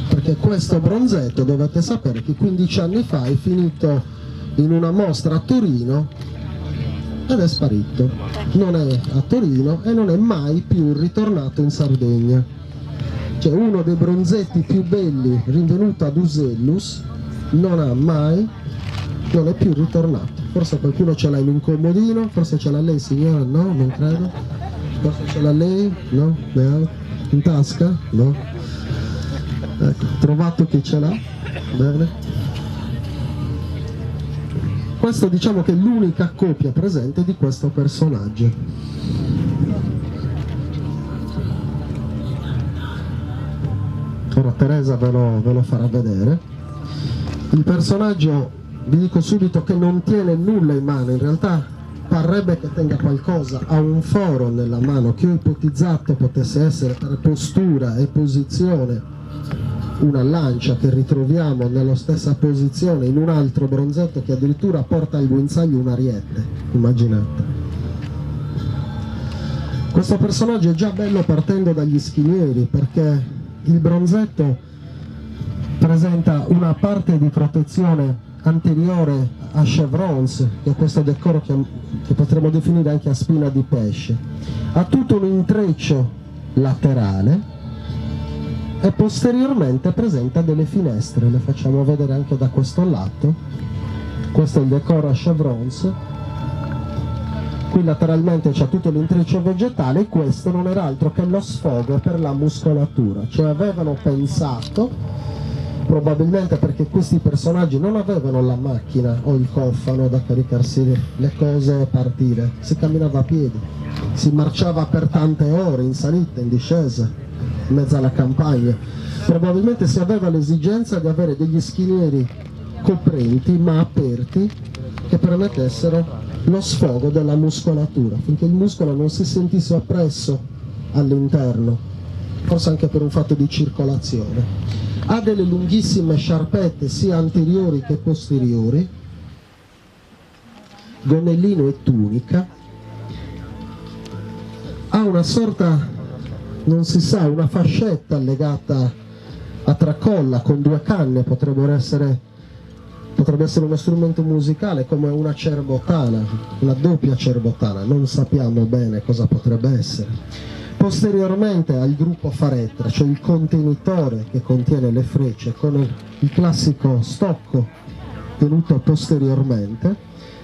perché questo bronzetto dovete sapere che 15 anni fa è finito in una mostra a Torino ed è sparito. Non è a Torino e non è mai più ritornato in Sardegna. Cioè uno dei bronzetti più belli rinvenuto ad Usellus non è più ritornato. Forse qualcuno ce l'ha in un comodino, forse ce l'ha lei signora, no, non credo. Forse ce l'ha lei? No? In tasca? No? Ecco, trovato chi ce l'ha? Bene. Questo diciamo che è l'unica copia presente di questo personaggio. Ora Teresa ve lo farà vedere. Il personaggio, vi dico subito che non tiene nulla in mano, in realtà parrebbe che tenga qualcosa, ha un foro nella mano che ho ipotizzato potesse essere per postura e posizione una lancia che ritroviamo nella stessa posizione in un altro bronzetto che addirittura porta al guinzaglio un ariete, immaginate. Questo personaggio è già bello partendo dagli schinieri, perché il bronzetto presenta una parte di protezione anteriore a chevrons, che è questo decoro che potremmo definire anche a spina di pesce, ha tutto un intreccio laterale e posteriormente presenta delle finestre, le facciamo vedere anche da questo lato. Questo è il decoro a chevrons, qui lateralmente c'è tutto l'intreccio vegetale, e questo non era altro che lo sfogo per la muscolatura, cioè avevano pensato, probabilmente perché questi personaggi non avevano la macchina o il cofano da caricarsi le cose e partire, si camminava a piedi, si marciava per tante ore in salita, in discesa, in mezzo alla campagna. Probabilmente si aveva l'esigenza di avere degli schinieri coprenti ma aperti che permettessero lo sfogo della muscolatura, finché il muscolo non si sentisse oppresso all'interno, forse anche per un fatto di circolazione. Ha delle lunghissime sciarpette sia anteriori che posteriori, gonnellino e tunica, ha una sorta, non si sa, una fascetta legata a tracolla con due canne, potrebbe essere uno strumento musicale come una cerbotana, una doppia cerbotana, non sappiamo bene cosa potrebbe essere. Posteriormente al gruppo faretra, cioè il contenitore che contiene le frecce con il classico stocco tenuto posteriormente,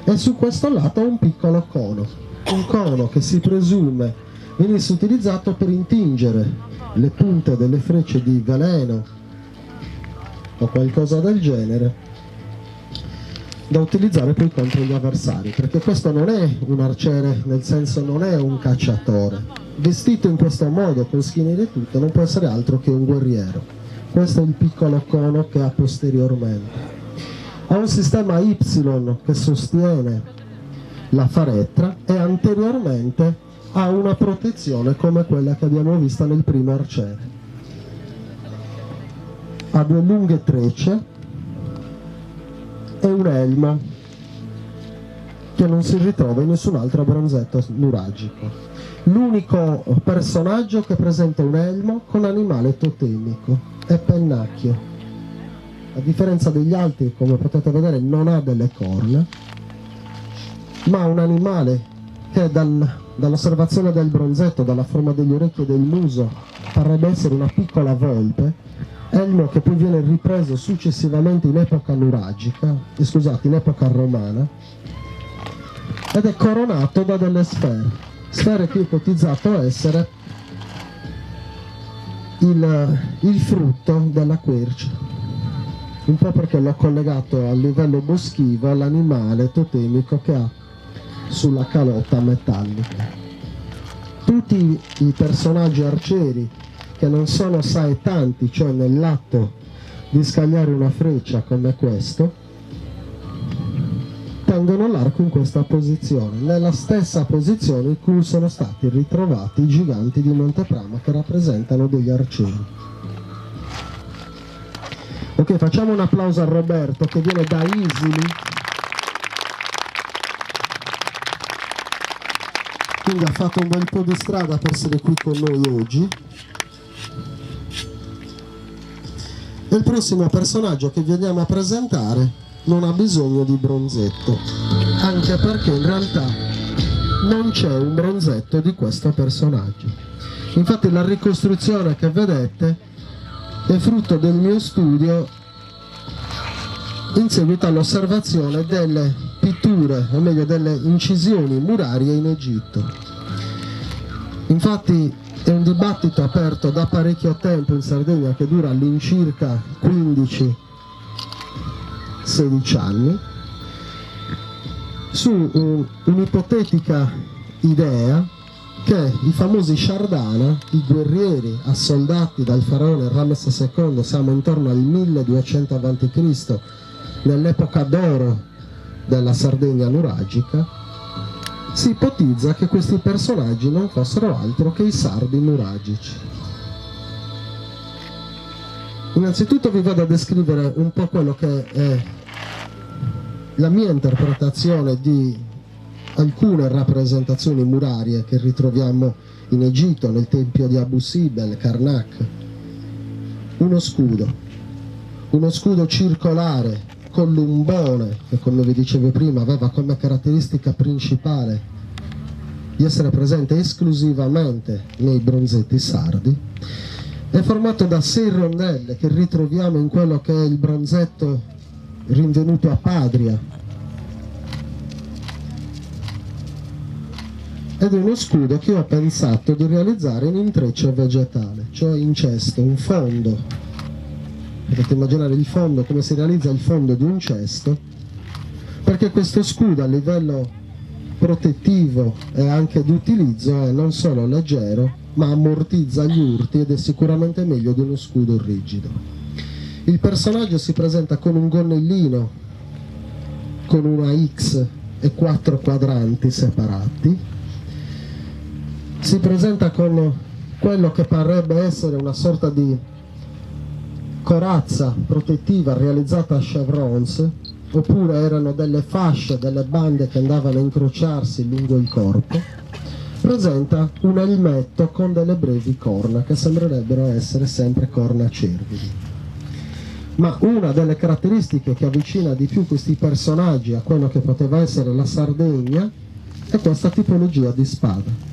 e su questo lato un piccolo cono, un cono che si presume venisse utilizzato per intingere le punte delle frecce di veleno o qualcosa del genere, da utilizzare poi contro gli avversari, perché questo non è un arciere, nel senso non è un cacciatore. Vestito in questo modo, con schiniere e tutto, non può essere altro che un guerriero. Questo è il piccolo cono che ha posteriormente. Ha un sistema Y che sostiene la faretra e anteriormente ha una protezione come quella che abbiamo vista nel primo arciere. Ha due lunghe trecce e un elmo che non si ritrova in nessun altro bronzetto nuragico. L'unico personaggio che presenta un elmo con animale totemico è Pennacchio. A differenza degli altri, come potete vedere, non ha delle corna, ma ha un animale che dall'osservazione del bronzetto, dalla forma degli orecchi e del muso, parrebbe essere una piccola volpe, elmo che poi viene ripreso successivamente in epoca nuragica, in epoca romana, ed è coronato da delle sfere che ho ipotizzato essere il frutto della quercia, un po' perché l'ho collegato a livello boschivo all'animale totemico che ha sulla calotta metallica. Tutti i personaggi arcieri che non sono saetanti, cioè nell'atto di scagliare una freccia come questo, tengono l'arco in questa posizione, nella stessa posizione in cui sono stati ritrovati i giganti di Monteprama che rappresentano degli arcieri. Ok, facciamo un applauso a Roberto che viene da Isili, quindi ha fatto un bel po' di strada per essere qui con noi oggi. E il prossimo personaggio che vi andiamo a presentare non ha bisogno di bronzetto, anche perché in realtà non c'è un bronzetto di questo personaggio. Infatti la ricostruzione che vedete è frutto del mio studio in seguito all'osservazione delle pitture, o meglio delle incisioni murarie in Egitto. Infatti è un dibattito aperto da parecchio tempo in Sardegna che dura all'incirca 15-16 anni su un'ipotetica idea che i famosi Shardana, i guerrieri assoldati dal faraone Ramses II, siamo intorno al 1200 a.C., nell'epoca d'oro della Sardegna nuragica, si ipotizza che questi personaggi non fossero altro che i sardi nuragici. Innanzitutto vi vado a descrivere un po' quello che è la mia interpretazione di alcune rappresentazioni murarie che ritroviamo in Egitto, nel tempio di Abu Simbel, Karnak. Uno scudo circolare collumbone, che come vi dicevo prima aveva come caratteristica principale di essere presente esclusivamente nei bronzetti sardi, è formato da 6 rondelle che ritroviamo in quello che è il bronzetto rinvenuto a Padria, ed è uno scudo che ho pensato di realizzare in intreccio vegetale, cioè in cesto, un fondo. Potete immaginare il fondo, come si realizza il fondo di un cesto, perché questo scudo a livello protettivo e anche d'utilizzo è non solo leggero, ma ammortizza gli urti ed è sicuramente meglio di uno scudo rigido. Il personaggio si presenta con un gonnellino con una X e 4 quadranti separati, si presenta con quello che parrebbe essere una sorta di corazza protettiva realizzata a chevrons, oppure erano delle fasce, delle bande che andavano a incrociarsi lungo il corpo. Presenta un elmetto con delle brevi corna che sembrerebbero essere sempre corna cervidi. Ma una delle caratteristiche che avvicina di più questi personaggi a quello che poteva essere la Sardegna è questa tipologia di spada.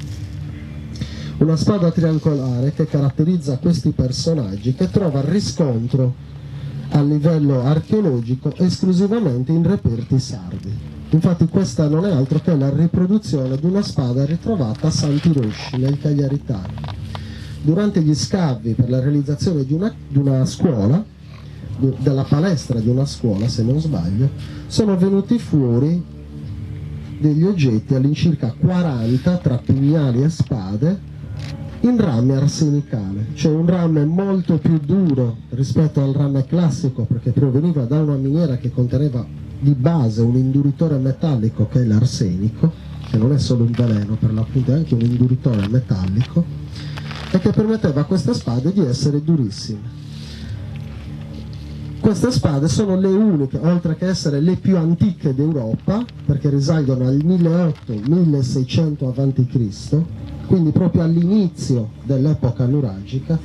Una spada triangolare che caratterizza questi personaggi, che trova riscontro a livello archeologico esclusivamente in reperti sardi. Infatti questa non è altro che la riproduzione di una spada ritrovata a Santi Rosci nel Cagliaritano. Durante gli scavi per la realizzazione di una scuola, della palestra di una scuola se non sbaglio, sono venuti fuori degli oggetti all'incirca 40 tra pugnali e spade in rame arsenicale, cioè un rame molto più duro rispetto al rame classico, perché proveniva da una miniera che conteneva di base un induritore metallico che è l'arsenico, che non è solo un veleno, per l'appunto è anche un induritore metallico, e che permetteva a queste spade di essere durissime. Queste spade sono le uniche, oltre che essere le più antiche d'Europa, perché risalgono al 1800-1600 a.C., quindi proprio all'inizio dell'epoca nuragica,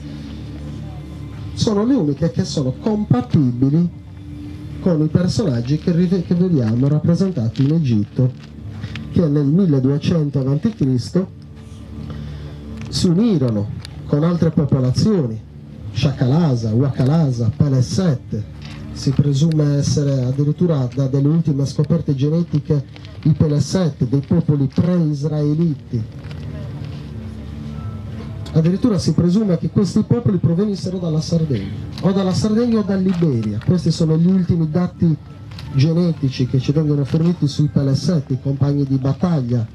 sono le uniche che sono compatibili con i personaggi che vediamo rappresentati in Egitto, che nel 1200 a.C. si unirono con altre popolazioni, Sciacalasa, Wakalasa, Pelesset. Si presume essere addirittura da delle ultime scoperte genetiche i Pelesset, dei popoli pre-israeliti. Addirittura si presume che questi popoli provenissero dalla Sardegna o dall'Iberia. Questi sono gli ultimi dati genetici che ci vengono forniti sui Pelesset, i compagni di battaglia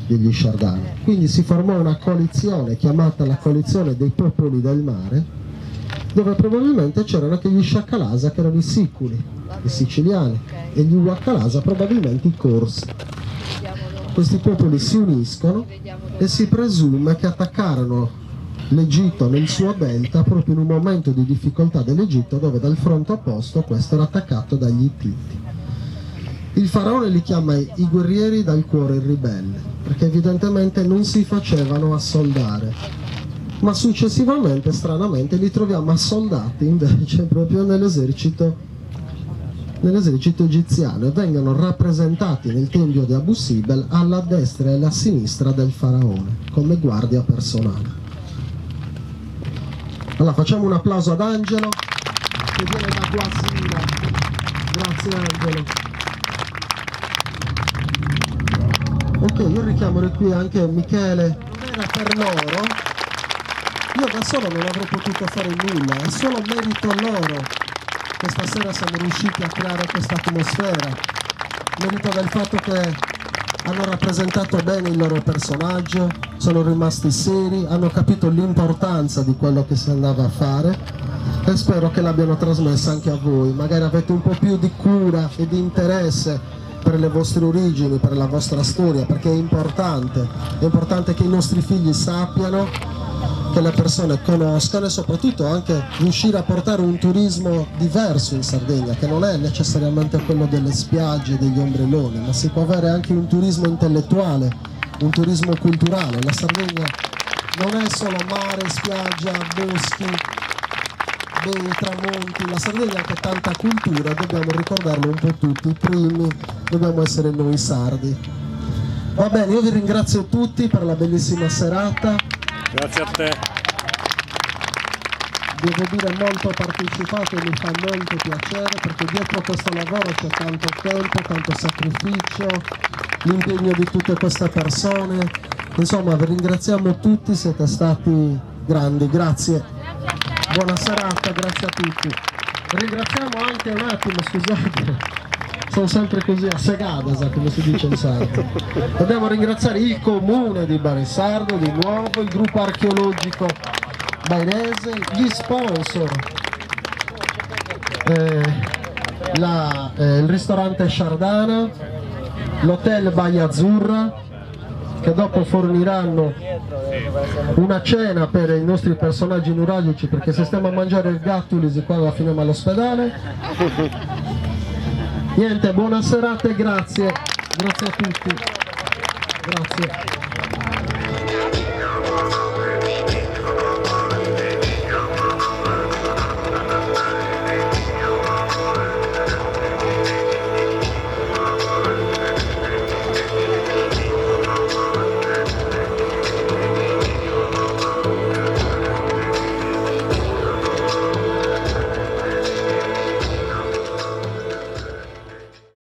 degli Sciardani. Quindi si formò una coalizione chiamata la coalizione dei popoli del mare, dove probabilmente c'erano anche gli Sciacalasa, che erano i siculi, i siciliani, e gli Wakalasa probabilmente i corsi. Questi popoli si uniscono e si presume che attaccarono l'Egitto nel suo delta proprio in un momento di difficoltà dell'Egitto, dove dal fronte opposto questo era attaccato dagli Ittiti. Il faraone li chiama i guerrieri dal cuore ribelle, perché evidentemente non si facevano assoldare, ma successivamente, stranamente, li troviamo assoldati invece proprio nell'esercito egiziano, e vengono rappresentati nel tempio di Abu Simbel alla destra e alla sinistra del faraone come guardia personale. Allora facciamo un applauso ad Angelo che viene da Guasina. Grazie Angelo. Ok, io richiamo qui anche Michele. Non era per loro, io da solo non avrei potuto fare nulla, è solo merito loro che stasera siamo riusciti a creare questa atmosfera, merito del fatto che hanno rappresentato bene il loro personaggio, sono rimasti seri, hanno capito l'importanza di quello che si andava a fare, e spero che l'abbiano trasmessa anche a voi. Magari avete un po' più di cura e di interesse per le vostre origini, per la vostra storia, perché è importante che i nostri figli sappiano, che le persone conoscano, e soprattutto anche riuscire a portare un turismo diverso in Sardegna, che non è necessariamente quello delle spiagge e degli ombrelloni, ma si può avere anche un turismo intellettuale, un turismo culturale. La Sardegna non è solo mare, spiaggia, boschi, bei tramonti, la Sardegna che ha tanta cultura, dobbiamo ricordarlo un po' tutti, i primi dobbiamo essere noi sardi. Va bene, io vi ringrazio tutti per la bellissima serata. Grazie a te. Devo dire molto partecipato e mi fa molto piacere perché dietro questo lavoro c'è tanto tempo, tanto sacrificio, l'impegno di tutte queste persone. Insomma, vi ringraziamo tutti, siete stati grandi, grazie. Buona serata, grazie a tutti. Ringraziamo anche un attimo, scusate, sono sempre così a segada, come si dice in sardo. Dobbiamo ringraziare il comune di Barisardo, di nuovo, il gruppo archeologico bairese, gli sponsor, il ristorante Sciardana, l'hotel Baia Azzurra, che dopo forniranno una cena per i nostri personaggi neuralgici, perché se stiamo a mangiare il Gattulisi qua alla fine all'ospedale. Niente, buona serata e grazie a tutti, grazie.